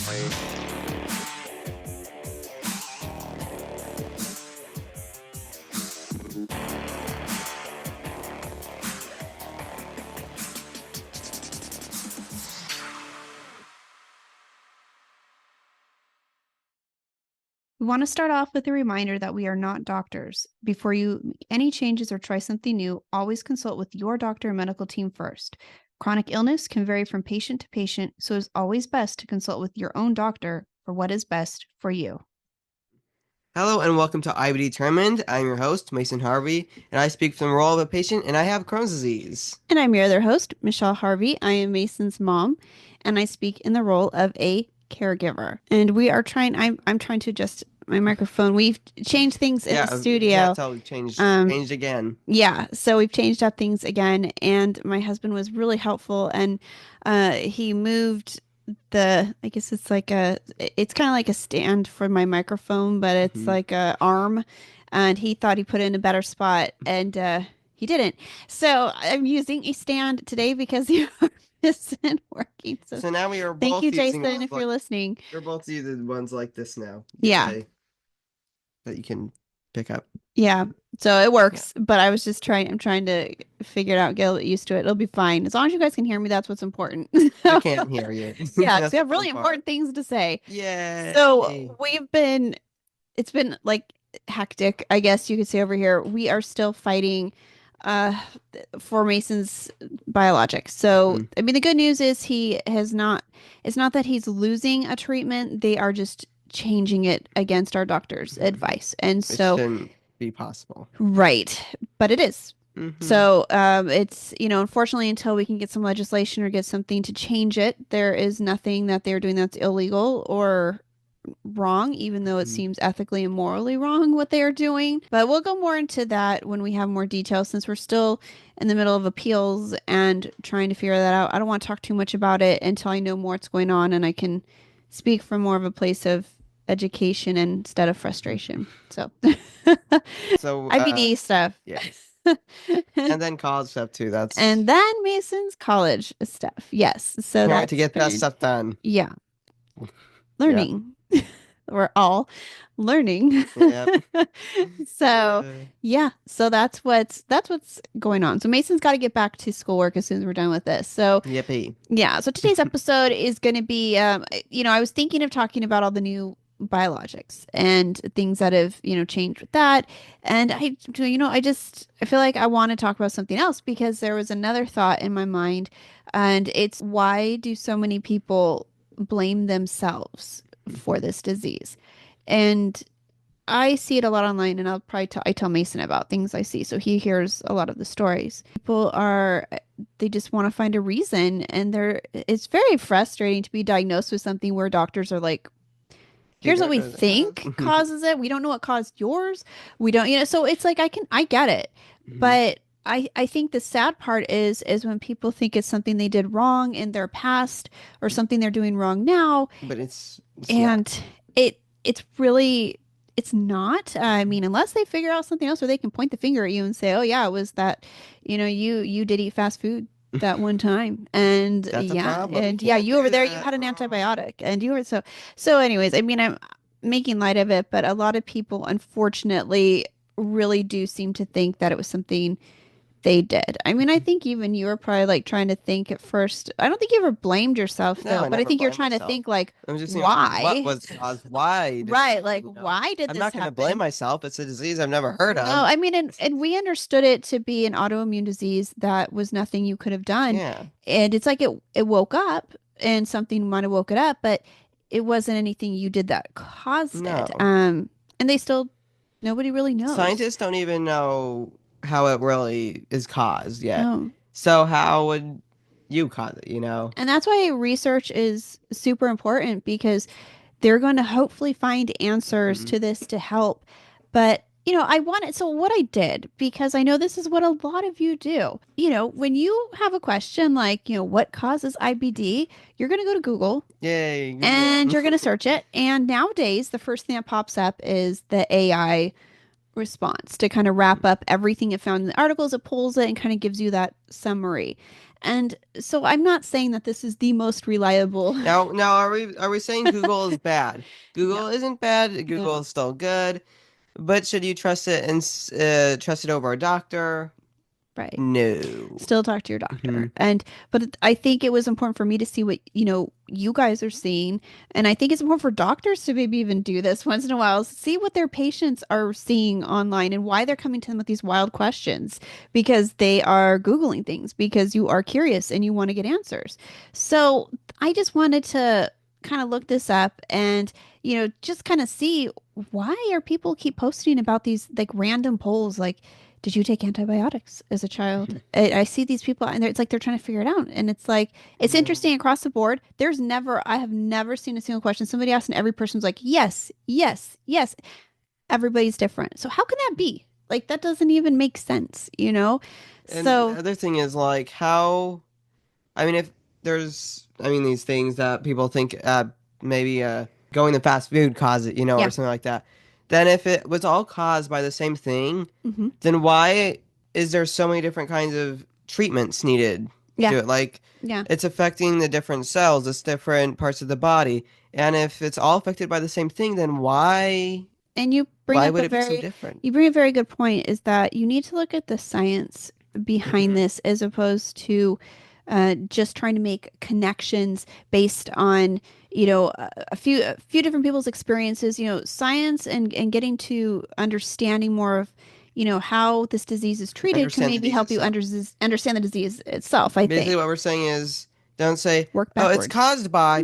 We want to start off with a reminder that we are not doctors. Before you make any changes or try something new, always consult with your doctor and medical team first. Chronic illness can vary from patient to patient, so it's always best to consult with your own doctor for what is best for you. Hello and welcome to IBD Determined. I'm your host, Mason Harvey, and I speak from the role of a patient, and I have Crohn's disease. And I'm your other host, Michelle Harvey. I am Mason's mom, and I speak in the role of a caregiver. And we are trying, I'm trying to adjust my microphone. We've changed things in the studio. Yeah, tell we changed again. Yeah, so we've changed up things again, and my husband was really helpful, and he moved I guess it's it's kind of like a stand for my microphone, but it's like a arm, and he thought he put it in a better spot, and he didn't. So I'm using a stand today because the arm isn't working. So now we are both thank you, using Jason, if you're listening. We're both using ones like this now. Yeah. That you can pick up. Yeah. So it works, but I'm trying to figure it out, get used to it. It'll be fine. As long as you guys can hear me, that's what's important. I can't hear you. Yeah, because we have really important things to say. Yeah. So it's been like hectic, I guess you could say over here. We are still fighting for Mason's biologics. So, I mean, the good news is it's not that he's losing a treatment. They are just changing it against our doctor's advice. And so it shouldn't be possible. Right. But it is. So it's, unfortunately, until we can get some legislation or get something to change it, there is nothing that they're doing that's illegal or wrong, even though it seems ethically and morally wrong what they are doing. But we'll go more into that when we have more details, since we're still in the middle of appeals and trying to figure that out. I don't want to talk too much about it until I know more what's going on and I can speak from more of a place of education instead of frustration. So IBD stuff. Yes. And then college stuff too. And then Mason's college stuff. Yes. So that's to get that stuff done. Yeah. Learning. Yep. We're all learning. Yep. So yeah. So that's what's going on. So Mason's got to get back to schoolwork as soon as we're done with this. So yippee. Yeah. So today's episode is going to be, I was thinking of talking about all the new biologics and things that have, changed with that. And I feel like I want to talk about something else because there was another thought in my mind, and it's, why do so many people blame themselves for this disease? And I see it a lot online, and I tell Mason about things I see, so he hears a lot of the stories. People they just want to find a reason, and it's very frustrating to be diagnosed with something where doctors are like, here's what we think causes it. We don't know what caused yours. We don't, so it's like, I get it. But I think the sad part is when people think it's something they did wrong in their past or something they're doing wrong now. But it's not. I mean, unless they figure out something else, or they can point the finger at you and say, oh yeah, it was that, you did eat fast food that one time, and you over there, you had an antibiotic, and you were so anyways, I mean, I'm making light of it, but a lot of people unfortunately really do seem to think that it was something they did. I mean, I think even you were probably like trying to think at first. I don't think you ever blamed yourself though, but I think you're trying to think like, why? What was the cause? Why? Right, like why did this happen? I'm not going to blame myself. It's a disease I've never heard of. No, I mean, and we understood it to be an autoimmune disease that was nothing you could have done. Yeah. And it's like it woke up, and something might have woke it up, but it wasn't anything you did that caused it. And nobody really knows. Scientists don't even know how it really is caused yet. No. So how would you cause it, And that's why research is super important, because they're going to hopefully find answers to this to help. But, so what I did, because I know this is what a lot of you do, when you have a question like, what causes IBD, you're going to go to Google. Yay. Google. And you're going to search it. And nowadays, the first thing that pops up is the AI response to kind of wrap up everything it found in the articles. It pulls it and kind of gives you that summary. And so I'm not saying that this is the most reliable. Now, are we saying Google is bad? No, Google isn't bad. Google no. is still good. But should you trust it and trust it over a doctor? Right. No. Still talk to your doctor. Hmm. I think it was important for me to see what, you guys are seeing. And I think it's important for doctors to maybe even do this once in a while, see what their patients are seeing online and why they're coming to them with these wild questions because they are Googling things because you are curious and you want to get answers. So I just wanted to kind of look this up and, just kind of see why are people keep posting about these like random polls like did you take antibiotics as a child? I see these people and it's like they're trying to figure it out. And it's like, it's Yeah. interesting across the board. I have never seen a single question somebody asked and every person's like, yes, yes, yes. Everybody's different. So how can that be? Like, that doesn't even make sense, you know? And the So, other thing is like how, I mean, if these things that people think maybe going to fast food cause it, or yeah. something like that. Then if it was all caused by the same thing, Hmm. then why is there so many different kinds of treatments needed Yeah. to it? Like Yeah. it's affecting the different cells, it's different parts of the body. And if it's all affected by the same thing, then And why would it be so different? you bring a very good point is that you need to look at the science behind Hmm. this as opposed to just trying to make connections based on, a few different people's experiences, science and getting to understanding more of, how this disease is treated can Understand maybe disease help you itself. understand the disease itself, I Basically, think. what we're saying is don't say, Work oh, it's backwards. caused by,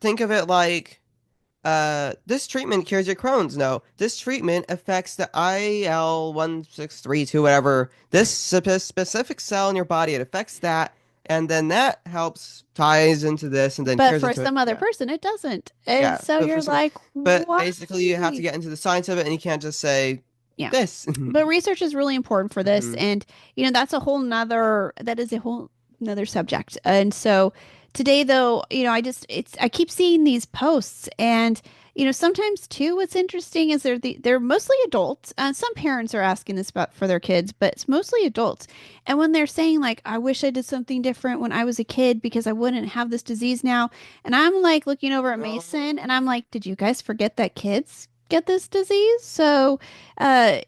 think of it like, this treatment cures your Crohn's. No, this treatment affects the IL-1632, whatever, this specific cell in your body. It affects that, and then that helps, ties into this, and then But cures for into it. some other Yeah. person, it doesn't. And Yeah. so But for you're some, like, but why? basically, you have to get into the science of it, and you can't just say Yeah. this. But research is really important for this. Hmm. And, that is a whole nother subject. And so today, though, I keep seeing these posts and, sometimes too, what's interesting is they're mostly adults. Some parents are asking this about for their kids, but it's mostly adults. And when they're saying like, I wish I did something different when I was a kid because I wouldn't have this disease now. And I'm like looking over at Mason and I'm like, did you guys forget that kids get this disease? So, uh,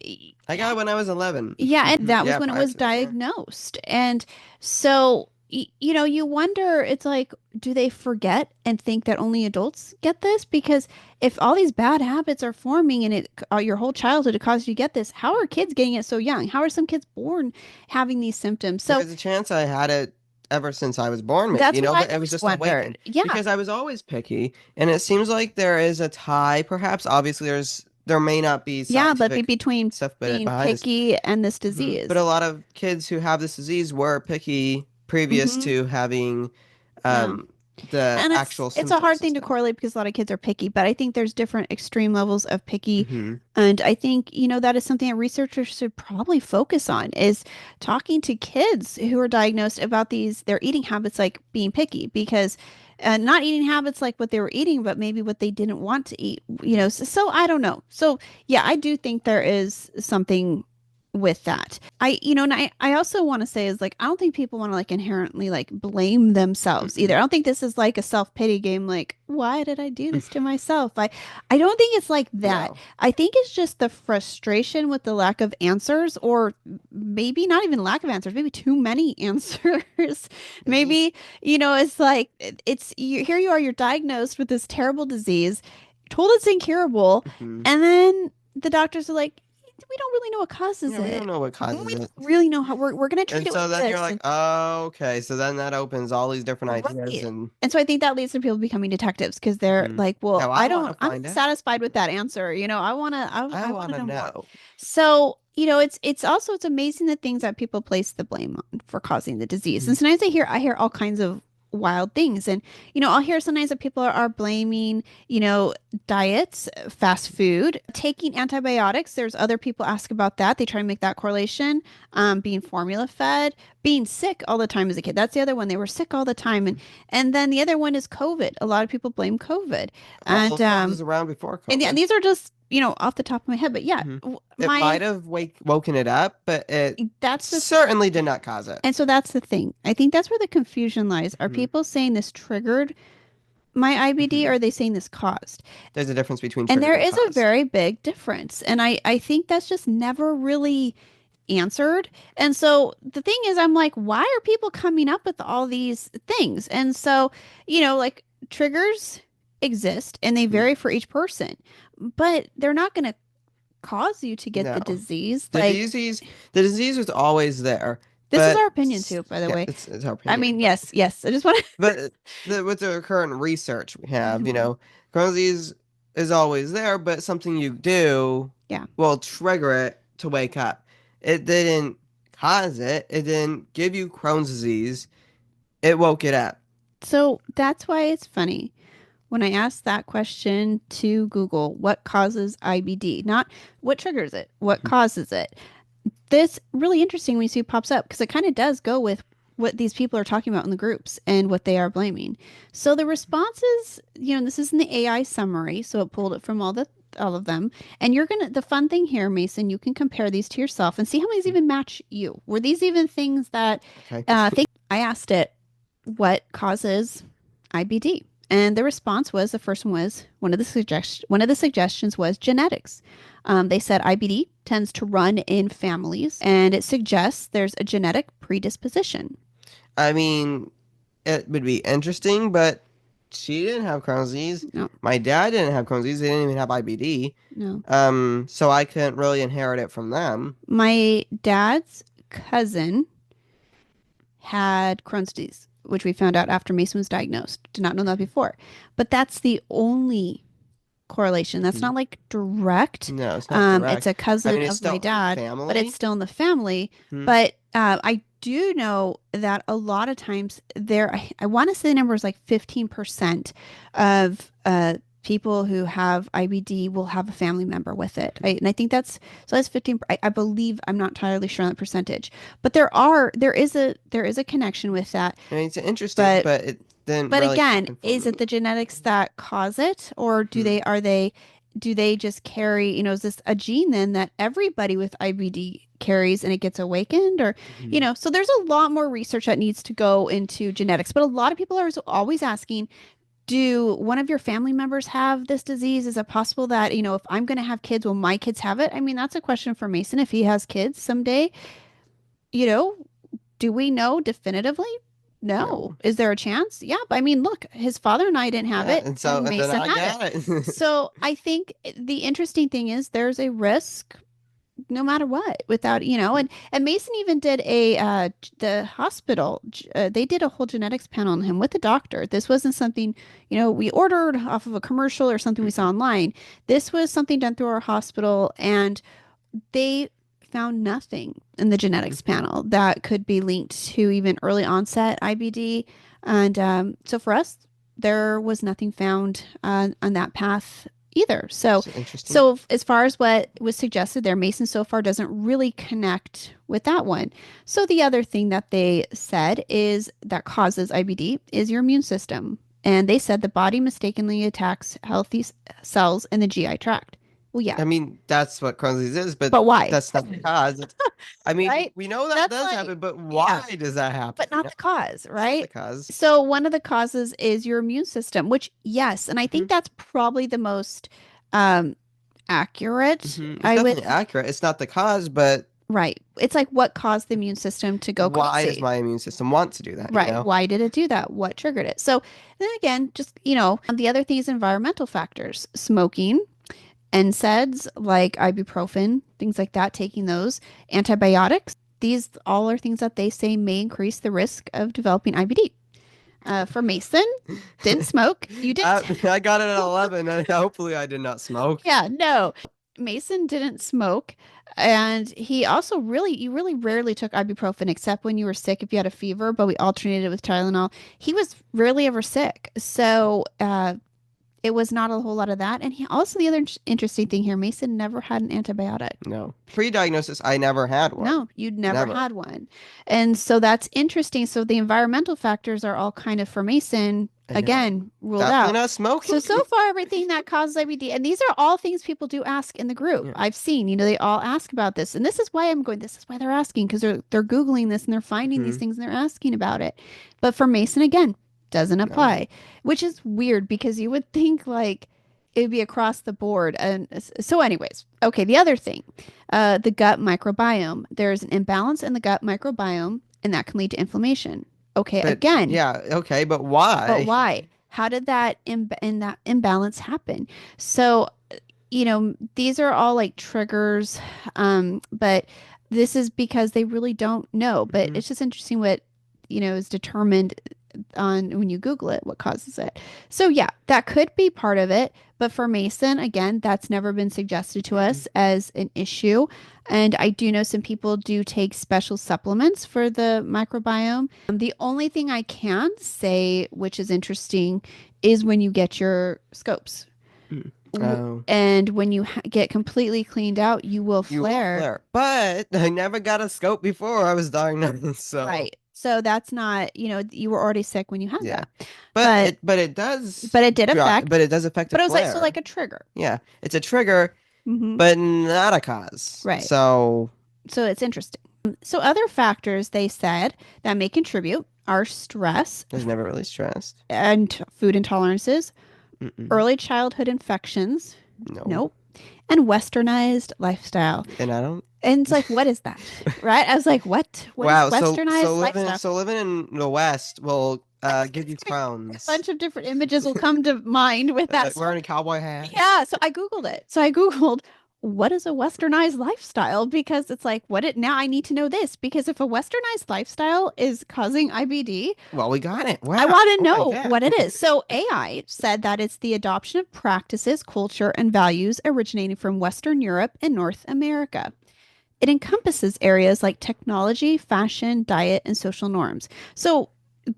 I got it when I was 11. yeah, and that was Yeah, when it by was accident. Yeah. diagnosed. And so, you wonder, it's like, do they forget and think that only adults get this? Because if all these bad habits are forming and your whole childhood it caused you to get this, how are kids getting it so young? How are some kids born having these symptoms? So There's a chance I had it ever since I was born, maybe, that's what I but it was always just awakened wondered. Yeah. because I was always picky, and it seems like there is a tie, perhaps. Obviously, there may not be Yeah, but scientific between stuff being behind this. picky and this But disease. a lot of kids who have this disease were picky previous Hmm. to having Yeah. um, the And it's actual it's a hard symptoms and thing to stuff. correlate because a lot of kids are picky, but I think there's different extreme levels of picky. Hmm. And I think, that is something that researchers should probably focus on is talking to kids who are diagnosed about their eating habits like being picky because not eating habits like what they were eating, but maybe what they didn't want to eat, so I don't know. So yeah, I do think there is something with that. And I also want to say is like I don't think people want to like inherently like blame themselves either. Mm-mm. I don't think this is like a self-pity game like why did I do this to myself? I don't think it's like that. No. I think it's just the frustration with the lack of answers or maybe not even lack of answers, maybe too many answers. It's just. Maybe, it's like here you are you're diagnosed with this terrible disease, told it's incurable, Mhm. and then the doctors are like we don't really know what causes Yeah, we don't it. know what We causes don't it. really know how we're going to treat And it with so then you're this. like, And, oh, okay. So then that opens all these different ideas right. and And so I think that leads to people becoming detectives because they're mhm. like, well, Now I want to I'm find not out. satisfied with that answer. I I want want to to know more. know. So, it's amazing the things that people place the blame on for causing the disease. Mhm. And sometimes I hear all kinds of wild things. And, I'll hear sometimes that people are blaming, diets, fast food, taking antibiotics. There's other people ask about that. They try to make that correlation. Being formula fed, being sick all the time as a kid. That's the other one. They were sick all the time. And then the other one is COVID. A lot of people blame COVID. Oh, And COVID was around before and yeah, COVID. these are just off the top of my head, but yeah, Hmm. It my might have woken it up, but it that's the certainly did not cause it. and so that's the thing. I think that's where the confusion lies. Are Hmm. people saying this triggered my IBD, or Hmm. are they saying this caused? There's a difference between And there triggered and is a caused. very big difference. And I think that's just never really answered. And so the thing is, I'm like, why are people coming up with all these things? And so, like triggers exist and they Mhm. vary for each person, but they're not going to cause you to get No, the disease. the Like, disease, the disease was always there, this is our but opinion too, by the yeah, way. it's our I opinion. mean, yes, yes. I just want But with the current research we have, to. Crohn's disease is always there, but something you do Yeah. will trigger it to wake up. It didn't cause it. It didn't give you Crohn's disease. It woke it up. So that's why it's funny when I asked that question to Google, what causes IBD? Not what triggers it, what causes it. This really interesting when you see it pops up because it kind of does go with what these people are talking about in the groups and what they are blaming. So the responses, this is in the AI summary, so it pulled it from all of them. And the fun thing here, Mason, you can compare these to yourself and see how many even match you. Were these even things that Okay. I asked it, what causes IBD? And the response was the first one was one of the suggestions was genetics. They said IBD tends to run in families, and it suggests there's a genetic predisposition. I mean, it would be interesting, but she didn't have Crohn's disease. No, My dad didn't have Crohn's disease. They didn't even have IBD. no. So I couldn't really inherit it from them. My dad's cousin had Crohn's disease, which we found out after Mason was diagnosed. Did not know that before, but that's the only correlation. That's Mhm. not like direct. No, it's not It's direct. a I cousin mean, it's of my still dad, but it's family. still in the family. Hmm. But I do know that a lot of times I want to say the number is like 15% of people who have IBD will have a family member with it. And I think that's 15. I believe I'm not entirely sure on that percentage, but there is a connection with that. I mean, it's interesting, But but it didn't but really again, happen for is it me. the genetics that cause it, or Hmm. do they just carry, is this a gene then that everybody with IBD carries and it gets awakened, or, Hmm. so there's a lot more research that needs to go into genetics, but a lot of people are always asking, do one of your family members have this disease? Is it possible that, if I'm going to have kids, will my kids have it? I mean, that's a question for Mason if he has kids someday, you know, do we know definitively? No. No. Is there a chance? Yeah. But I mean, look, his father and I didn't have Yeah, it, and so and and then Mason I had it. got it. So I think the interesting thing is there's a risk no matter what without, and Mason even did the hospital, they did a whole genetics panel on him with the doctor. This wasn't something, we ordered off of a commercial or something we saw online. This was something done through our hospital, and they found nothing in the genetics Mhm. panel that could be linked to even early onset IBD. And so for us, there was nothing found on that path either. So, So interesting. so as far as what was suggested there, Mason so far doesn't really connect with that one. So the other thing that they said is that causes IBD is your immune system. And they said the body mistakenly attacks healthy cells in the GI tract. Well, yeah, I mean, that's what Crohn's disease is, but but why? that's not the cause. I mean, Right? we know that That's does like, happen, but yeah, why does that happen? but not the cause, It's not the right? cause. So one of the causes is your immune system, which yes, and I Hmm. think that's probably the most um accurate. Hmm. It's I would definitely accurate. It's not the cause, but right. It's like what caused the immune system to go why does crazy? my immune system want to do that, you Right. know? Why did it do that? What triggered it? So then again, just the other thing is environmental factors, smoking, NSAIDs like ibuprofen, things like that, taking those, antibiotics. These all are things that they say may increase the risk of developing IBD. For Mason, didn't smoke. You didn't. I got it at 11, and hopefully I did not smoke. Yeah, no. Mason didn't smoke. And you really rarely took ibuprofen except when you were sick if you had a fever, but we alternated it with Tylenol. He was rarely ever sick. So, it was not a whole lot of that. And the other interesting thing here, Mason never had an antibiotic. No. Pre-diagnosis, I never had one. No, you'd never Never. had one. And so that's interesting. So the environmental factors are all kind of for Mason I know. Again, ruled Definitely out. not smoking. So far, everything that causes IBD, and these are all things people do ask in the group. Yeah. I've seen, they all ask about this. And this is why I'm going, this is why they're asking, because they're Googling this and they're finding these Hmm. things and they're asking about it. But for Mason, again, doesn't No. apply, which is weird because you would think like it would be across the board. And so, anyways, okay, the other thing, the gut microbiome. There's an imbalance in the gut microbiome, and that can lead to inflammation. Okay, But again, yeah, okay, but but why? why? How did that that imbalance happen? So, these are all like triggers, but this is because they really don't know. But Hmm. it's just interesting what, is determined on when you Google it, what causes it. So yeah, that could be part of it. But for Mason, again, that's never been suggested to Hmm. us as an issue. And I do know some people do take special supplements for the microbiome. The only thing I can say, which is interesting, is when you get your scopes. Oh, And when you get completely cleaned out, you will you will flare. flare. But I never got a scope before I was diagnosed, so Right. So that's not, you were already sick when you had yeah. that. But But it does it did affect, but it does affect a but it was like, so flare. like a trigger. Yeah, it's a trigger, Hmm. but not a cause. Right. So So it's interesting. So other factors they said that may contribute are stress I was never really stressed. and food intolerances, Mm-mm. early childhood infections, No. nope, and westernized lifestyle. And I don't. And it's like, what is that? Right? I was like, what? What is Wow. westernized lifestyle? So living in the West will give you A crowns. bunch of different images will come to mind with that. So Wearing a cowboy hat. yeah, so I Googled it. So I Googled what is a westernized lifestyle because it's like what it now I need to know this because if a westernized lifestyle is causing IBD, Well, we got it. I Wow. want to Oh my know God. what it is. So AI said that it's the adoption of practices, culture, and values originating from Western Europe and North America. It encompasses areas like technology, fashion, diet, and social norms. So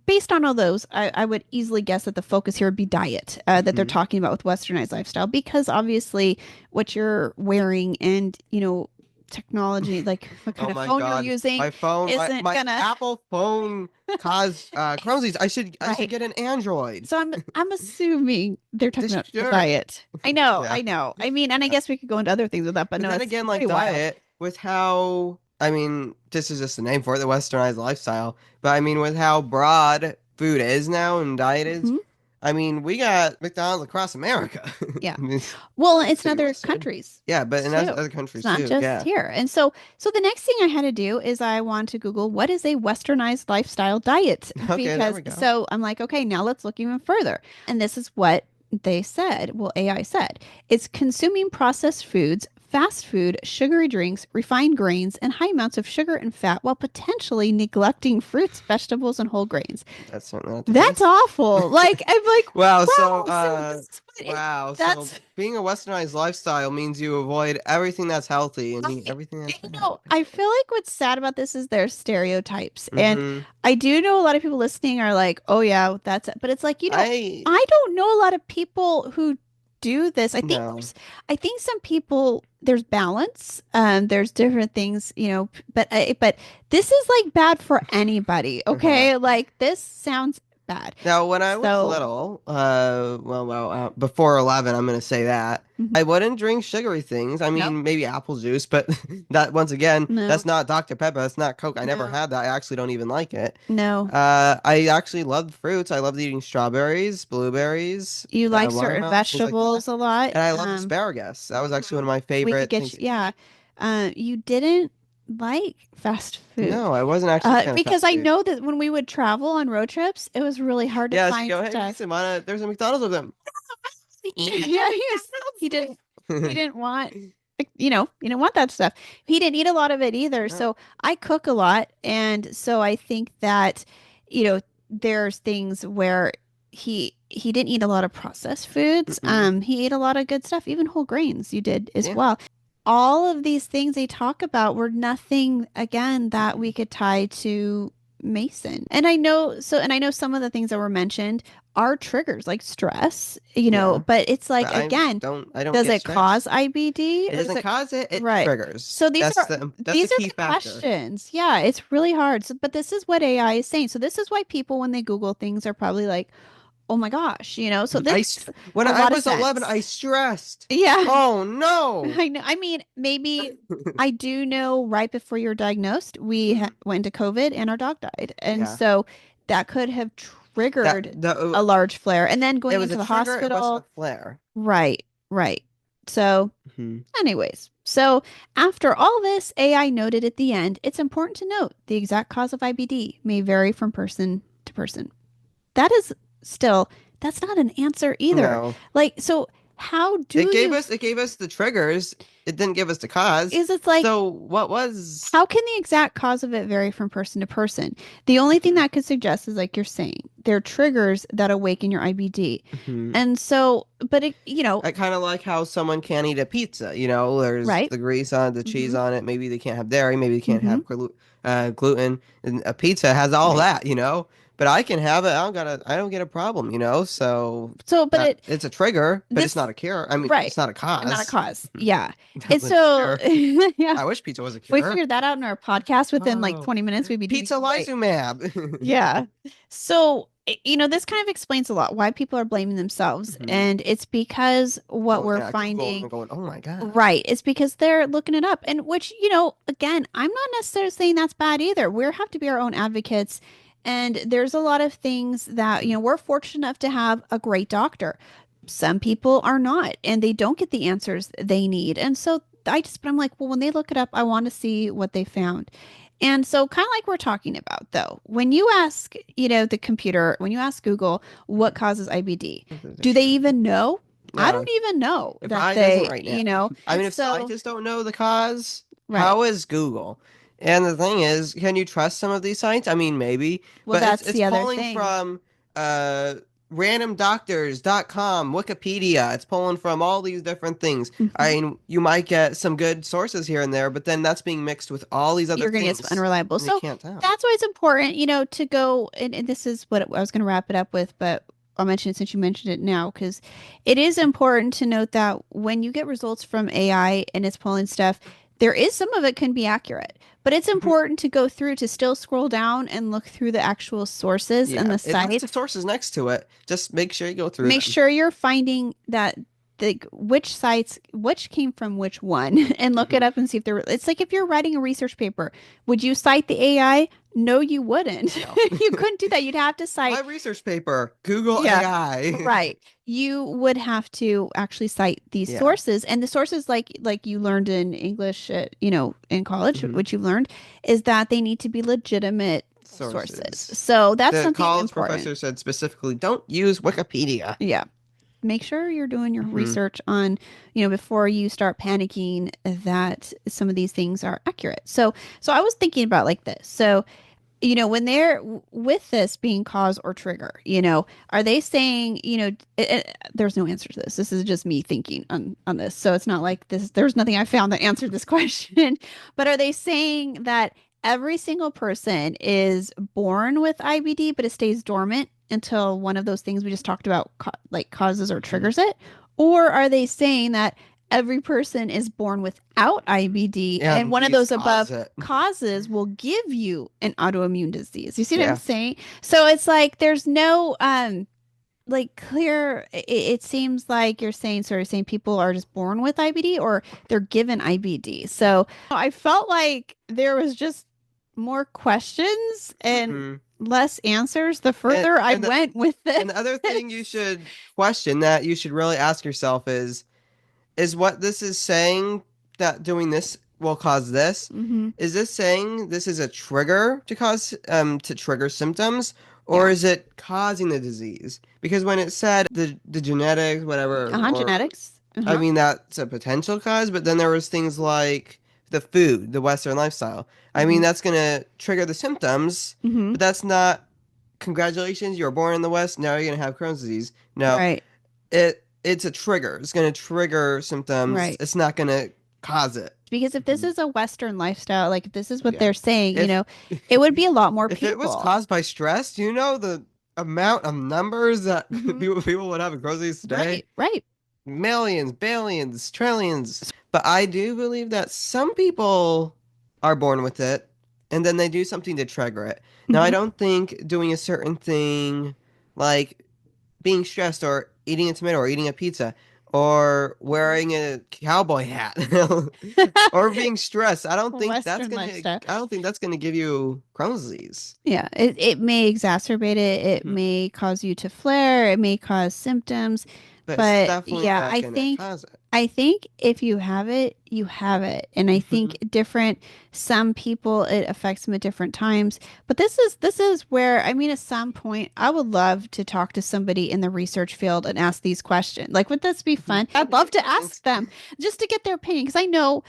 based on all those, I would easily guess that the focus here would be diet that they're Hmm. talking about with westernized lifestyle, because obviously what you're wearing and, technology, like what Oh kind of my phone you're God. using, My phone, isn't my gonna, Apple phone caused Crohn's disease. I should right. get an Android. So I'm assuming they're talking This about the sure. diet. I know, Yeah. I know. I mean, and I guess we could go into other things with that, but But no, then it's again, like pretty wild. diet, with how, I mean, this is just the name for it, the westernized lifestyle. But I mean, with how broad food is now and diet is, Hmm. I mean, we got McDonald's across America. Yeah. I mean, Well, it's in pretty other Western. countries Yeah, but in too. other It's countries not too. just Yeah. here. And so the next thing I had to do is I want to Google what is a westernized lifestyle diet Okay, there because we go. so I'm like, okay, now let's look even further. And this is what they said. Well, AI said it's consuming processed foods, fast food, sugary drinks, refined grains, and high amounts of sugar and fat while potentially neglecting fruits, vegetables, and whole grains. That's certainly not the That's case. awful. Like I'm like, Wow, so wow, so this is what it wow, so that's being a westernized lifestyle means you avoid everything that's healthy and eat I, everything that's bad. I feel like what's sad about this is their stereotypes. And Mm-hmm. I do know a lot of people listening are like, oh, yeah, that's it. But it's like, I I don't know a lot of people who do this. no. I think some people, there's balance. There's different things, but this is like bad for anybody. Uh-huh. Okay. Like this sounds bad. Now, when I was So, little, before 11, I'm gonna say that mhm. I wouldn't drink sugary things. I No, mean, maybe apple juice, but that once again, no, that's not Dr. Pepper. That's not Coke. I never no, had that. I actually don't even like it. no. I actually love fruits. I loved eating strawberries, blueberries, You like certain watermelons, things like that. vegetables a lot. And I love asparagus. That was actually one of my We could favorite get things. you, yeah. You didn't like fast food. No, I wasn't actually a fan of Because fast I food. know that when we would travel on road trips, it was really hard to Yeah, she find go, hey, stuff. listen, there's a McDonald's with them. Yeah, he didn't he didn't want he didn't want that stuff. He didn't eat a lot of it either. No. So I cook a lot, and so I think that, there's things where he didn't eat a lot of processed foods. Mm-mm. He ate a lot of good stuff, even whole grains you did as Yeah. well. All of these things they talk about were nothing again that we Mm-mm. could tie to Mason. And I know some of the things that were mentioned are triggers like stress, Yeah. but it's like But again, I don't does get it cause stressed. IBD It or is doesn't it cause it, it right? triggers. So That's the these are key the factor. questions. Yeah, it's really hard. So, but this is what AI is saying. So this is why people when they Google things are probably like, oh my gosh, so this makes When a I lot of was 11, sense. I stressed. Yeah. Oh no. I know. I mean, maybe I do know right before you were diagnosed, we Mhm. went to COVID and our dog died. And Yeah. so that could have That triggered the a large flare. And then It going was into a the trigger, it wasn't hospital. a flare. Right, right. So, Hmm. anyways, so after all this, AI noted at the end, it's important to note the exact cause of IBD may vary from person to person. That is still, that's not an answer either. No. Like, so how do you, It gave us the triggers. It didn't give us the cause. is it's like, So what was how can the exact cause of it vary from person to person? The only thing that could suggest is like you're saying, they're triggers that awaken your IBD. Mhm. And so, but it, I kind of like how someone can't eat a pizza. There's right? the grease on it, the cheese Mm-hmm. on it. Maybe they can't have dairy. Maybe they can't Mm-hmm. have gluten. And a pizza has all Right. that. But I can have it. I don't get a problem. So So, but that it, it's a trigger, but it's this, not a cure. I mean, right. it's not a Not a cause. cause. Yeah. And Definitely a so, cure. yeah, I wish pizza was a if we cure. figured that out in our podcast within like Oh, 20 minutes, we'd be doing pizza great. lysumab. Yeah. So, this kind of explains a lot why people are blaming themselves. Mhm. And it's because what Going we're at Google finding, and going, oh my God. right, it's because they're looking it up. And which, again, I'm not necessarily saying that's bad either. We have to be our own advocates. And there's a lot of things that, we're fortunate enough to have a great doctor. Some people are not, and they don't get the answers they need. And so but I'm like, well, when they look it up, I want to see what they found. And so, kind of like we're talking about, though, when you ask, the computer, when you ask Google what causes IBD, There's a do they trigger. even know? I No, don't even know if that I doesn't right I mean, if so, scientists don't know the cause, right. how is Google? And the thing is, can you trust some of these sites? I mean, maybe, Well, but that's it's the other pulling thing. from randomdoctors.com, Wikipedia. It's pulling from all these different things. I Mhm. mean, you might get some good sources here and there, but then that's being mixed with all these other You're going to get some things, unreliable. and you So can't tell. that's why it's important, to go, and this is what I was going to wrap it up with, but I'll mention it since you mentioned it now, because it is important to note that when you get results from AI and it's pulling stuff, there is some of it can be accurate, but it's important to go through to still scroll down and look through the actual sources and Yeah, the it lists the sites. sources next to it. Just make sure you go through Make them. sure you're finding that the which sites which came from which one and look it Mhm. up and see if they're it's like if you're writing a research paper, would you cite the AI? No, you wouldn't. No. You couldn't do that. You'd have to My cite, research paper, Google yeah, AI. right. You would have to actually cite these Yeah. sources, and the sources like you learned in English, in college, Hmm. which you've learned is that they need to be legitimate sources. Sources. So that's The something college important. professor said specifically, don't use Wikipedia. Yeah. Make sure you're doing your Hmm. research on, before you start panicking that some of these things are accurate. So I was thinking about like this. So, when they're with this being cause or trigger, are they saying, there's no answer to this. This is just me thinking on this. So it's not like this, there's nothing I found that answered this question, but are they saying that every single person is born with IBD, but it stays dormant until one of those things we just talked about, like causes or Hmm. triggers it? Or are they saying that every person is born without IBD and And one of these those cause above it. causes will give you an autoimmune disease? You see what I'm Yeah. saying? So it's like there's no like clear it seems like you're saying sort of saying people are just born with IBD or they're given IBD. So I felt like there was just more questions and Hmm. less answers the And further I and the went with and the other thing you should question that you should really ask yourself is what this is saying that doing this will cause this? hmm Is this saying this is a trigger to trigger symptoms, or Yeah. is it causing the disease? Because when it said the genetics, whatever, or Genetics. I mean that's a potential cause, but then there was things like the food, the Western lifestyle. I mean hmm that's gonna trigger the symptoms, hmm but that's not congratulations, you were born in the West, now you're gonna have Crohn's disease. No, Right. it's a trigger. It's going to trigger symptoms. Right. It's not going to cause it. Because if this Mhm. is a Western lifestyle, like if this is what Yeah. they're saying, If it would be a lot more if it was people. caused by stress, do you know the amount of numbers that hmm people would have in Crohn's disease today? Right. Right. Millions, billions, trillions. But I do believe that some people are born with it and then they do something to trigger it. Now, I hmm don't think doing a certain thing like being stressed or eating a tomato or eating a pizza or wearing a cowboy hat or being stressed. Western lifestyle. I don't think that's gonna give you Crohn's disease. Yeah, it may exacerbate it. It Mhm. may cause you to flare. It may cause symptoms. But it's But definitely yeah, not gonna cause it. I think if you have it, you have it. And I think Mhm. different some people it affects them at different times. But this is where I mean at some point I would love to talk to somebody in the research field and ask these questions. Like would this be Mhm. fun? I'd love to ask It's them just to get their opinion because I know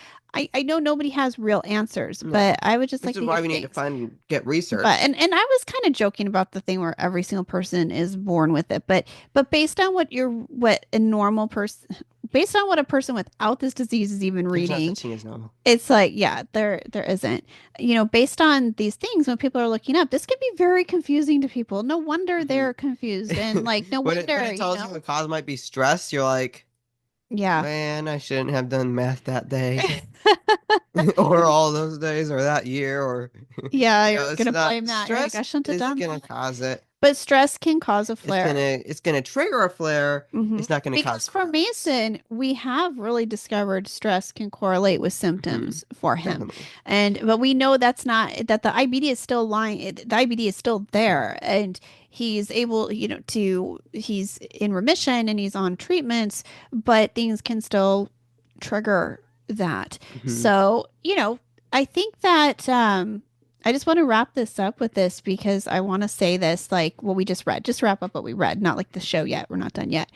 nobody has real answers, but no, I would just which like is to hear why we need to things. find get But research. and I was kind of joking about the thing where every single person is born with it, but based on what a normal person based on what a person without this disease is even There's not reading, such thing as normal. it's like yeah, there isn't. You know, based on these things when people are looking up, this can be very confusing to people. No wonder Mhm. they're confused and like no When wonder, it tells you the cause might be stress, you're like, yeah. man, I shouldn't have done math that day, or all those days, or that year, or Yeah, you you're know, it's gonna not blame that. You're like, stress I shouldn't have is done gonna that. cause it. But stress can cause a flare. It's gonna trigger a flare. Hmm. It's not gonna cause Because for flares. Mason, we have really discovered stress can correlate with Hmm. symptoms for him. Definitely. And but we know that's not that the IBD is still the IBD is still Mhm. there and he's able, he's in remission and he's on treatments, but things can still trigger that. Hmm. So, I think that I just want to wrap this up with this because I want to say this like what we just read. Just wrap up what we read, not like the show yet. We're not done yet.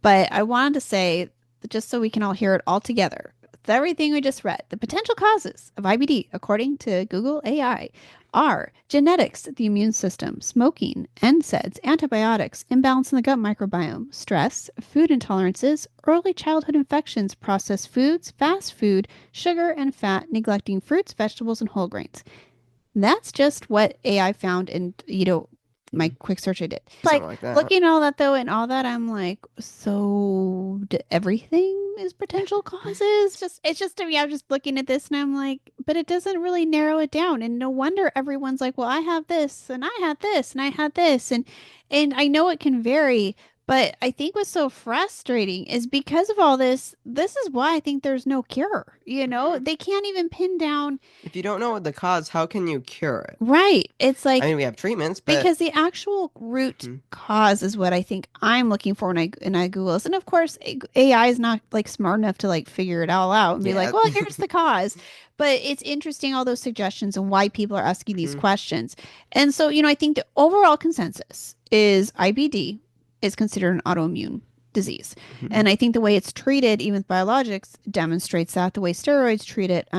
But I wanted to say, just so we can all hear it all together, with everything we just read, the potential causes of IBD, according to Google AI, are genetics, the immune system, smoking, NSAIDs, antibiotics, imbalance in the gut microbiome, stress, food intolerances, early childhood infections, processed foods, fast food, sugar and fat, neglecting fruits, vegetables, and whole grains. That's just what AI found in, my quick search I did. Something Like like that. looking at all that though and all that, I'm like, so everything is potential causes? It's just to me, I'm just looking at this and I'm like, but it doesn't really narrow it down. And no wonder everyone's like, well, I have this and I had this and I had this. And I know it can vary, but I think what's so frustrating is because of all this is why I think there's no cure. Hmm. They can't even pin down. If you don't know what the cause, how can you cure it? Right. It's I like mean, we have treatments, but because the actual root mhm, cause is what I think I'm looking for when I Google this. And of course, AI is not like smart enough to like figure it all out and be like, yeah. well, here's the cause. But it's interesting all those suggestions and why people are asking these Mhm, questions. And so, I think the overall consensus is IBD is considered an autoimmune disease. mhm, And I think the way it's treated, even with biologics, demonstrates that the way steroids treat it,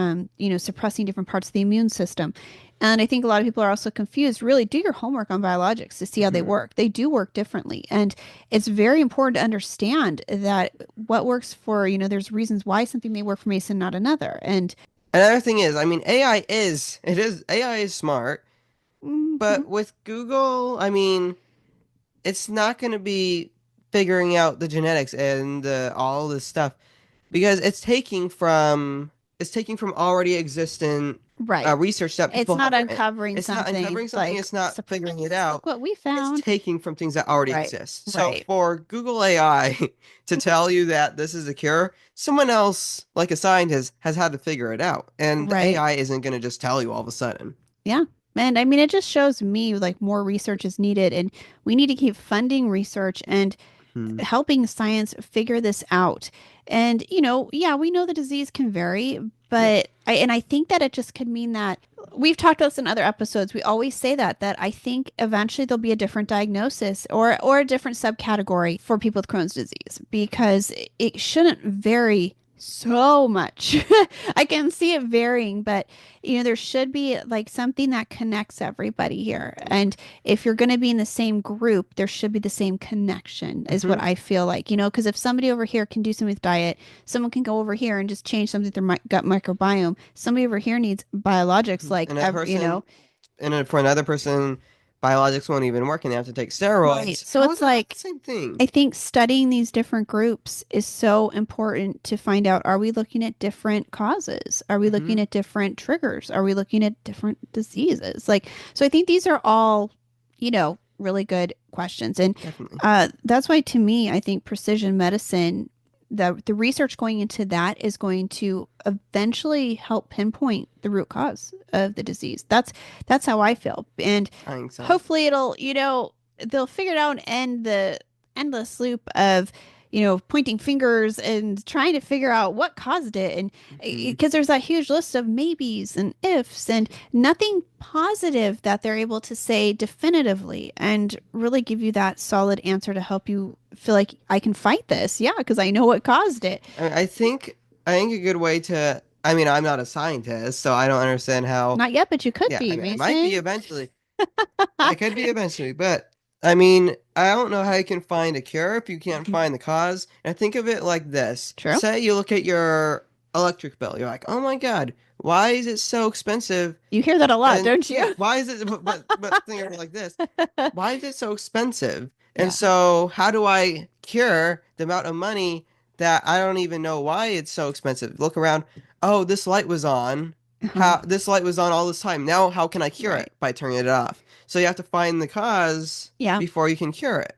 suppressing different parts of the immune system. And I think a lot of people are also confused. Really, do your homework on biologics to see how they mhm. work. They do work differently. And it's very important to understand that what works for, there's reasons why something may work for Mason, not another. And Another thing is, I mean, AI is smart, mhm, but with Google, I mean, it's not going to be figuring out the genetics and all this stuff because it's taking from already existent right. research that It's people not have written. uncovering It's not something uncovering something, like, it's not figuring it surprise, look out. what we It's found. taking from things that already Right. exist. So Right. for Google AI to tell you that this is a cure, someone else, like a scientist, has had to figure it out. And the Right. AI isn't going to just tell you all of a sudden. Yeah. And I mean, it just shows me like more research is needed and we need to keep funding research and Hmm. helping science figure this out. And, yeah, we know the disease can vary, Yeah. but I think that it just could mean that we've talked about this in other episodes. We always say that I think eventually there'll be a different diagnosis or a different subcategory for people with Crohn's disease because it shouldn't vary so much. I can see it varying, but there should be like something that connects everybody here. And if you're going to be in the same group, there should be the same connection, is what Hmm. I feel like, because if somebody over here can do something with diet, someone can go over here and just change something with their gut microbiome. Somebody over here needs biologics, like, And a person, for another person, biologics won't even work and they have to take right. steroids. So How it's is that not the like, same thing? I think studying these different groups is so important to find out, are we looking at different causes? Are we looking Hmm. at different triggers? Are we looking at different diseases? Like, so I think these are all, you know, really good questions. And Definitely. that's why, to me, I think precision medicine, the research going into that is going to eventually help pinpoint the root cause of the disease. That's how I feel. And I think so. hopefully it'll, they'll figure it out and end the endless loop of, pointing fingers and trying to figure out what caused it. And Hmm. because there's that huge list of maybes and ifs and nothing positive that they're able to say definitively and really give you that solid answer to help you feel like I can fight this. Yeah, because I know what caused it. I think a good way to. I mean, I'm not a scientist, so I don't understand how. Not yet, but you could Yeah, I be, mean, I might be Mason. eventually. I could be eventually, but I mean, I don't know how you can find a cure if you can't find the cause. And think of it like this. True. Say you look at your electric bill. You're like, "Oh my God, why is it so expensive?" You hear that a lot, And don't yeah, you? why is it but think of it like this. Why is it so expensive? And Yeah. so how do I cure the amount of money that I don't even know why it's so expensive? Look around. Oh, this light was on. Uh-huh. How this light was on all this time. Now how can I cure Right. it? By turning it off. So you have to find the cause Yeah. before you can cure it.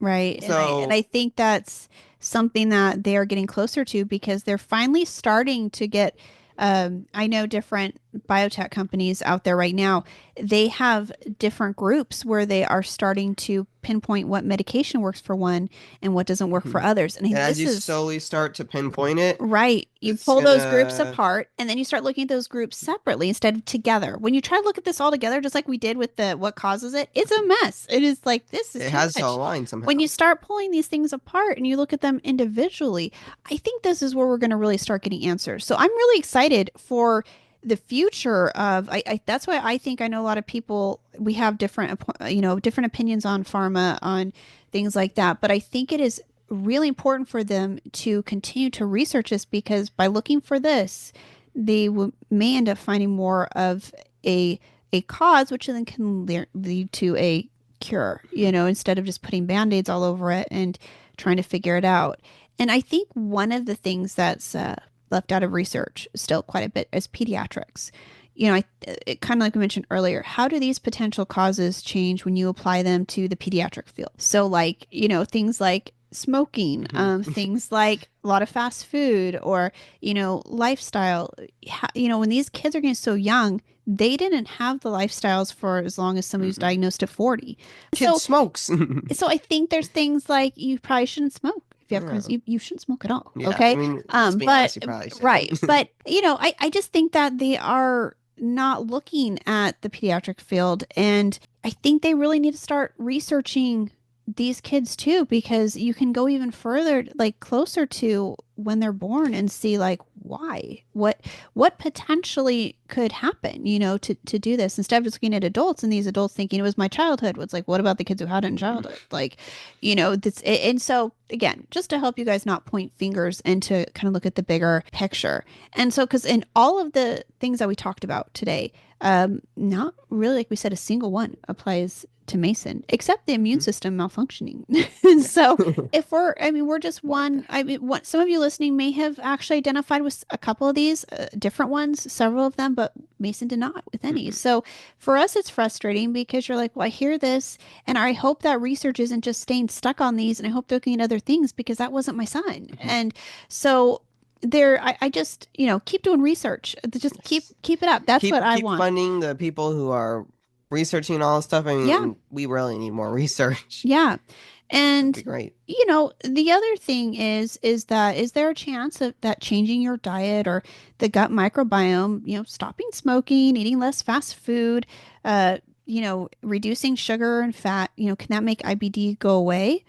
Right. And I So think that's something that they are getting closer to because they're finally starting to get I know different biotech companies out there right now. They have different groups where they are starting to pinpoint what medication works for one and what doesn't work for mhm. others. And And as this you is slowly start to pinpoint it, right. You it's pull those groups gonna apart and then you start looking at those groups separately instead of together. When you try to look at this all together, just like we did with the what causes it, it's a mess. It is like, this is it too has to much. align When somehow. you start pulling these things apart and you look at them individually, I think this is where we're going to really start getting answers. So I'm really excited for the future of that's why I think I know a lot of people we have different different opinions on pharma on things like that, but I think it is really important for them to continue to research this because by looking for this, they may end up finding more of a cause, which then can lead to a cure, instead of just putting band-aids all over it and trying to figure it out. And I think one of the things that's left out of research still quite a bit is pediatrics. It kind of like we mentioned earlier, how do these potential causes change when you apply them to the pediatric field? So, like, things like smoking, Mhm. things like a lot of fast food or, lifestyle. When these kids are getting so young, they didn't have the lifestyles for as long as somebody who's Mhm. diagnosed at 40. Kid So, smokes. so I think there's things like you probably shouldn't smoke. If you have Yeah. Crohn's, you shouldn't smoke at all. Yeah, I Okay. mean, let's be But honest, you probably shouldn't. right. But I just think that they are not looking at the pediatric field. And I think they really need to start researching these kids too, because you can go even further, like closer to when they're born and see like why, what potentially could happen, to do this instead of just looking at adults and these adults thinking it was my childhood. It's like, what about the kids who had it in Mhm. childhood? Like, this, and so again, just to help you guys not point fingers and to kind of look at the bigger picture. And so, because in all of the things that we talked about today, not really, like we said, a single one applies to Mason, except the immune Mhm. system malfunctioning. And Yeah. so, if we're just one. I mean, what some of you listening may have actually identified with a couple of these different ones, several of them, but Mason did not with any. Mhm. So, for us, it's frustrating because you're like, well, I hear this, and I hope that research isn't just staying stuck on these, and I hope they're looking at other things because that wasn't my son. Mhm. And so, I just keep doing research. Just keep Yes. keep it up. That's what I Keep want. funding the people who are researching all this stuff. I mean, Yeah. and we really need more research. Yeah. That'd be And great. the other thing is that is there a chance of that changing your diet or the gut microbiome, stopping smoking, eating less fast food, reducing sugar and fat, can that make IBD go away?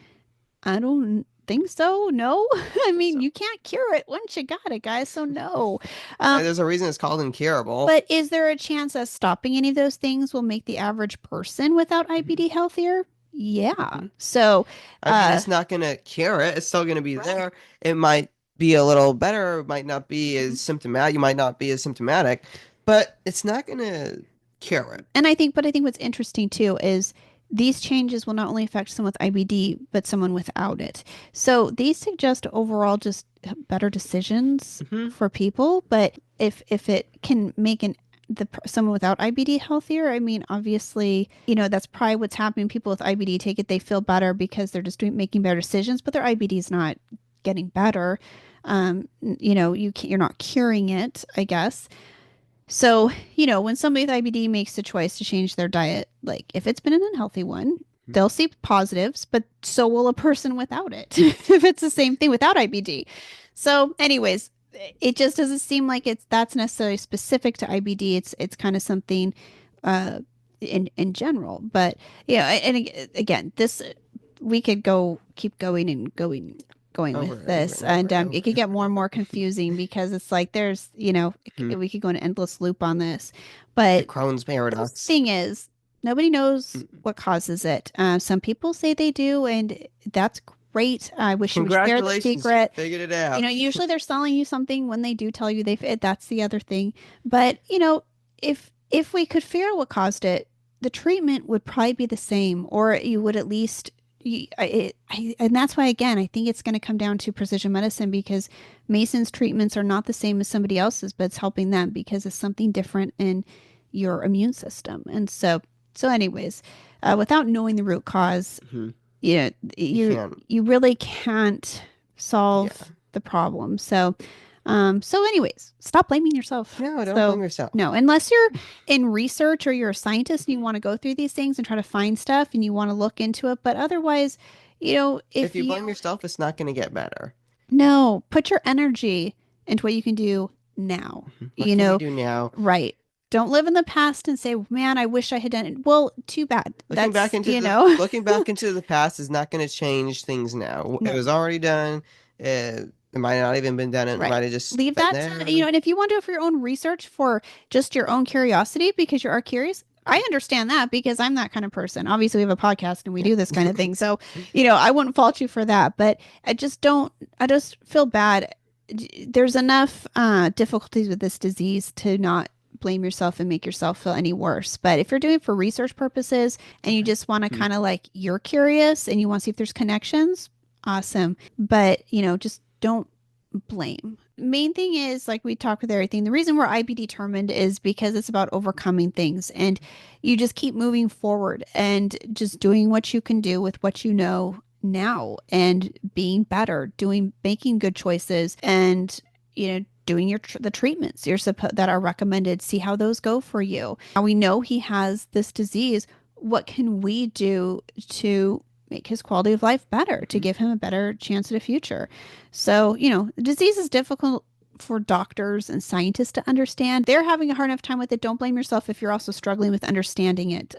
I don't think so. No. I mean, So you can't cure it once you got it, guys. So no. Um, there's a reason it's called incurable. but is there a chance that stopping any of those things will make the average person without Mhm. IBD healthier? Yeah. Mhm. So, I mean, it's not gonna cure it. It's still gonna be right. there. It might be a little better. It might not be Mhm. as symptomatic. You might not be as symptomatic, but it's not gonna cure it. But I think what's interesting too is these changes will not only affect someone with IBD, but someone without it. So these suggest overall just better decisions Hmm. for people. But if it can make an someone without IBD healthier? I mean, obviously, that's probably what's happening. People with IBD take it, they feel better because they're just making better decisions, but their IBD is not getting better. You're not curing it, I guess. So, when somebody with IBD makes the choice to change their diet, like if it's been an unhealthy one, they'll see positives, but so will a person without it if it's the same thing without IBD. So, anyways, it just doesn't seem like that's necessarily specific to IBD. It's kind of something uh in general. But and again, this we could keep going and going over with and over this, and over and and it over. could get more and more confusing because it's like there's Hmm. we could go in an endless loop on this. The But Crohn's the paradox. thing is, nobody knows Mm. what causes it. Some people say they do, and that's great. I wish you would share the Congratulations, you secret. figured it out. Usually they're selling you something when they do tell you that's the other thing. But, if we could figure out what caused it, the treatment would probably be the same, or you would at least and that's why again I think it's going to come down to precision medicine because Mason's treatments are not the same as somebody else's, but it's helping them because it's something different in your immune system. And so anyways, without knowing the root cause, Hmm. you know, You you can't. you really can't Yeah. solve the problem. So anyways, stop blaming yourself. No, don't blame So yourself. no, unless you're in research or you're a scientist and you want to go through these things and try to find stuff and you want to look into it, but otherwise, If if you you blame yourself, it's not going to get better. no, put your energy into what you can do now. Mhm. What You can we know, do now? right. Don't live in the past and say, man, I wish I had done it. Well, too bad. That's, Looking back into the past is not going to change things now. It no. was already done. It might not even been done. It Right. might have just Leave been that there. and if you want to do it for your own research for just your own curiosity because you are curious, I understand that because I'm that kind of person. Obviously, we have a podcast and we Yeah. do this kind of thing. So, I wouldn't fault you for that, but I just feel bad. There's enough difficulties with this disease to not blame yourself and make yourself feel any worse. But if you're doing it for research purposes and you Okay. just want to Mhm. kind of like you're curious and you want to see if there's connections, awesome. But, just don't blame. Main thing is, like we talked with everything, the reason we're IB determined is because it's about overcoming things and you just keep moving forward and just doing what you can do with what you know now and being better, making good choices and, doing the treatments that are recommended, see how those go for you. Now we know he has this disease. What can we do to make his quality of life better, to Mhm. give him a better chance at a future? So, the disease is difficult for doctors and scientists to understand. They're having a hard enough time with it. Don't blame yourself if you're also struggling with understanding it.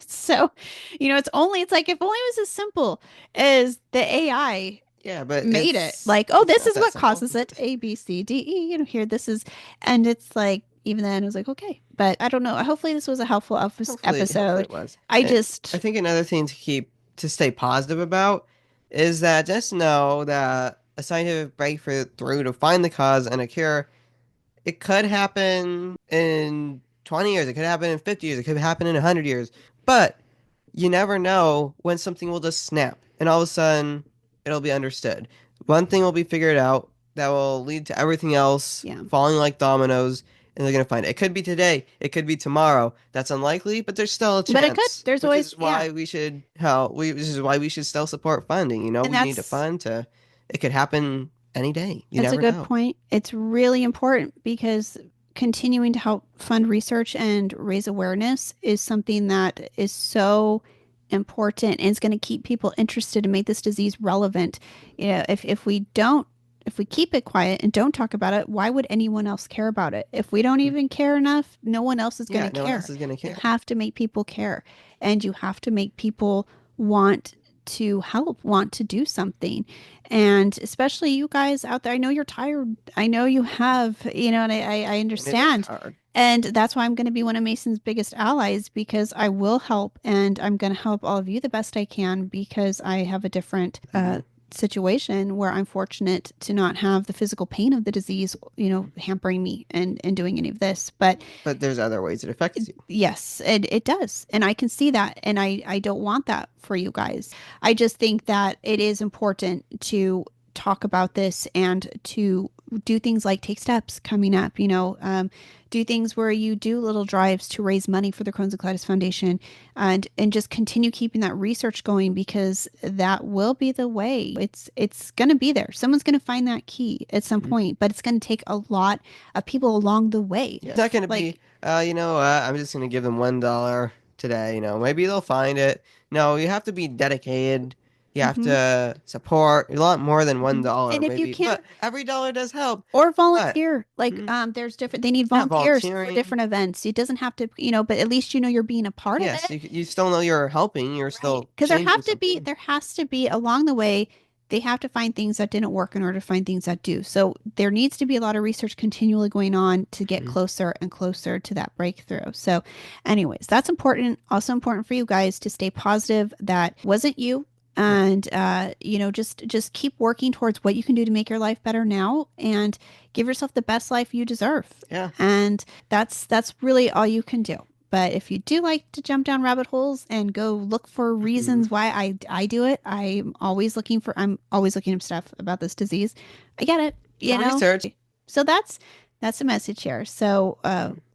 So, it's like if only it was as simple as the AI Yeah, but made it. Like, oh, it's this not is that what simple. causes it. A, B, C, D, E. Here, this is, and it's like, even then, it was like, okay. But I don't know. Hopefully, this was a helpful Hopefully episode. it was. I And I just, think another thing to stay positive about is that just know that a scientific breakthrough to find the cause and a cure, it could happen in 20 years, it could happen in 50 years, it could happen in 100 years. But you never know when something will just snap and all of a sudden it'll be understood. One thing will be figured out that will lead to everything else yeah. falling like dominoes, and they're going to find it. It could be today, it could be tomorrow. That's unlikely, but there's still a But it could. chance, There's which always, is yeah. why this is why we should still support funding. And We need to fund to, it could happen any day. You that's a never good know. point. It's really important because continuing to help fund research and raise awareness is something that is so important and it's going to keep people interested and make this disease relevant. If we keep it quiet and don't talk about it, why would anyone else care about it? If we don't Hmm. even care enough, no one else is going Yeah, to no one else care. is going to You care. have to make people care and you have to make people want to help, want to do something. And especially you guys out there, I know you're tired. I know you have, and I And it is understand. hard. And that's why I'm going to be one of Mason's biggest allies because I will help and I'm going to help all of you the best I can because I have a different Mhm. situation where I'm fortunate to not have the physical pain of the disease, hampering me and doing any of this. But But there's other ways it affects you. yes, it does. And I can see that. And I don't want that for you guys. I just think that it is important to talk about this and to do things like take steps coming up, do things where you do little drives to raise money for the Crohn's and Colitis Foundation, and just continue keeping that research going, because that will be the way. It's going to be there. Someone's going to find that key at some Mhm. point, but it's going to take a lot of people along the way. Yeah. It's not going to be, Like, I'm just going to give them $1 today. Maybe they'll find it. No, you have to be dedicated. You have mhm, to support a lot more than one mhm. dollar, And if you maybe. can't, But every dollar does help. or But volunteer, like, mhm, there's different, they need yeah, volunteers for volunteering. different events. It doesn't have to, but at least you're being a part of Yes, it. you still know you're helping. You're Right. still Because changing something. there has to be along the way, they have to find things that didn't work in order to find things that do. So there needs to be a lot of research continually going on to get Mhm. closer and closer to that breakthrough. So, anyways, that's important. Also important for you guys to stay positive. That wasn't you. Yeah. And just keep working towards what you can do to make your life better now, and give yourself the best life you deserve. Yeah. And that's really all you can do. But if you do like to jump down rabbit holes and go look for Mhm. reasons why I do it, I'm always looking up stuff about this disease. I get it, So research. So that's the message here. So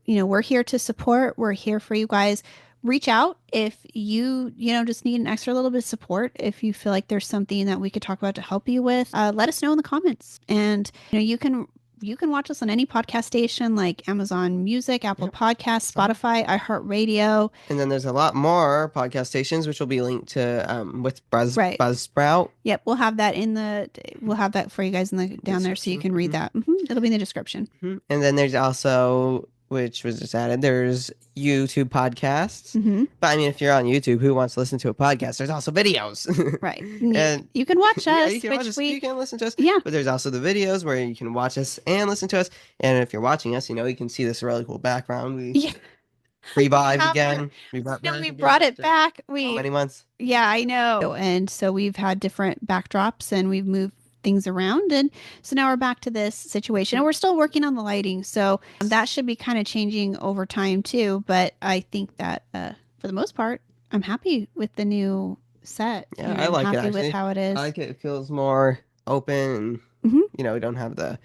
we're here to support. We're here for you guys. Reach out if you just need an extra little bit of support. If you feel like there's something that we could talk about to help you with, let us know in the comments. And you can watch us on any podcast station like Amazon Music, Apple Yep. Podcasts, Uh-huh. Spotify, iHeartRadio. And then there's a lot more podcast stations, which will be linked to with Right. Buzzsprout Yep, we'll have that for you guys in the down there so you description. can read that. It'll be in the description. And then there's also, which was just added, there's YouTube podcasts. hmm But I mean, if you're on YouTube, who wants to listen to a podcast? There's also videos. Right. And And you can watch yeah, you us, can watch which us, you we can listen to us, yeah. but there's also the videos where you can watch us and listen to us. And if you're watching us, you can see this really cool background. We Yeah. We revived have again. We brought no, back we again brought it after back. how We many months? Yeah, I know. And so we've had different backdrops and we've moved things around. And so now we're back to this situation. And we're still working on the lighting. So that should be kind of changing over time too. But I think that for the most part, I'm happy with the new set. Yeah, And I I'm like it happy with actually. how it I is. like it. It feels more open and hmm we don't have the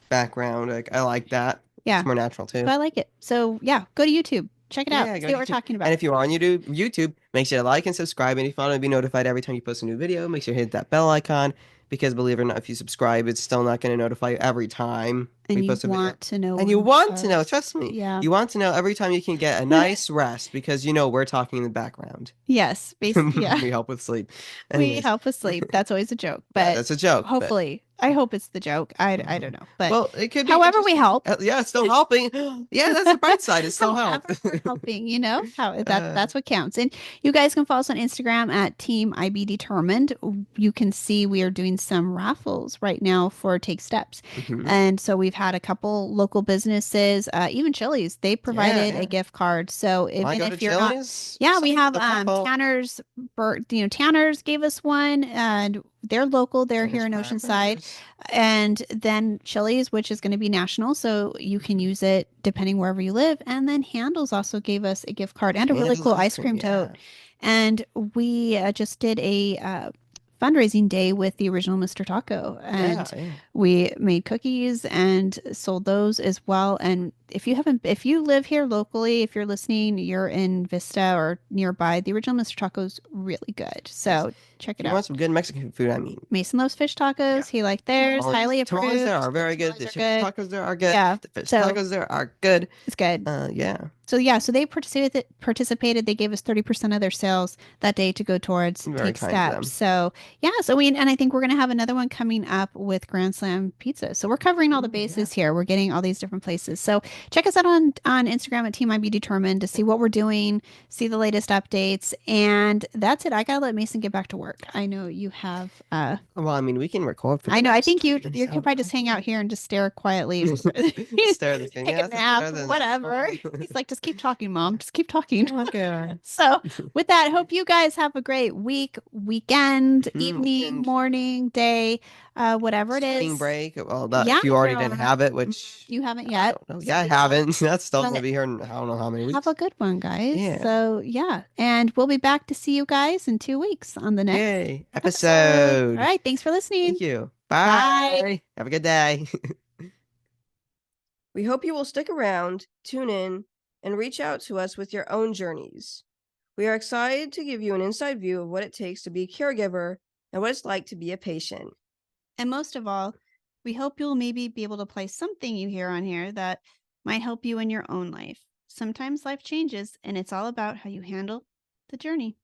background. Like I like that. It's Yeah. more natural So too. I like it. So yeah, go to YouTube. Check it out. Yeah, go See to what we're YouTube. talking And about. if you're on YouTube, make sure to like and subscribe. And if you want to be notified every time you post a new video, make sure to hit that bell icon. Because believe it or not, if you subscribe, it's still not going to notify you every time we And you post a video. want to know And when you we want to know, post. trust me, Yeah. you want to know every time you can get a nice rest because we're talking in the background. Yes. Yeah. We help with sleep. We Anyways, help with sleep. That's always a joke, yeah, but that's a joke, but hopefully, I hope it's the joke. I don't know, but well, it could be however we interesting. help, Yeah, it's still helping. Yeah, that's the bright side. It still helped. however we're helping, how Uh, that's what counts. And you guys can follow us on Instagram at Team IB Determined. You can see we are doing some raffles right now for Take Steps, mhm. and so we've had a couple local businesses, even Chili's. They Yeah, provided a yeah. gift card. So When I go to if you're not, Chili's, yeah, we sign up for have the raffle. Tanner's gave us one, and they're local. They're here Tennis in Oceanside. barbers. And then Chili's, which is going to be national, so you can use it depending wherever you live. And then Handles also gave us a gift card and a really Handles cool ice ice cream. cream Yeah. tote. And we just did a fundraising day with the original Mr. Taco, Yeah, and yeah. we made cookies and sold those as well. And if you live here locally, if you're listening, you're in Vista or nearby, the original Mr. Taco's really good. Yes. So check If it you out. want some good Mexican food, I mean, Mason loves fish yeah. tacos. He liked theirs. Highly Tamales there approved. are very good. Tamales The are chicken good. tacos there are good. Yeah. The fish So tacos there are good. it's good. Yeah. So yeah, so they participated. They gave us 30% of their sales that day to go towards Very Take kind of Steps. them. So yeah, and I think we're gonna have another one coming up with Grand Slam Pizza. So we're covering all the Ooh, yeah. bases here. We're getting all these different places. So check us out on Instagram at Team I Be Determined to see what we're doing, see the latest updates, and that's it. I gotta let Mason get back to work. I know you have Well, I mean, we can record for the I know. I think next you can probably just hang out here and just stare quietly. stare at the screen. Take Yeah, a that's nap, better than whatever. He's like, just keep talking, Mom. Just keep talking. okay. So, with that, hope you guys have a great week, weekend, evening, Weekend morning, day, whatever it spring is. break. Well, that Yeah, if you if already you're didn't on, have it, which you haven't I yet. don't know. So, Yeah, I haven't. That's still gonna but be here in I don't know how many have a weeks. good one, guys. Yeah. So, yeah. And we'll be back to see you guys in 2 weeks on the next Yay. episode. All Episode. right. Thanks for listening. Thank you. Bye. Bye. Have a good day. We hope you will stick around, tune in, and reach out to us with your own journeys. We are excited to give you an inside view of what it takes to be a caregiver and what it's like to be a patient. And most of all, we hope you'll maybe be able to play something you hear on here that might help you in your own life. Sometimes life changes, and it's all about how you handle the journey.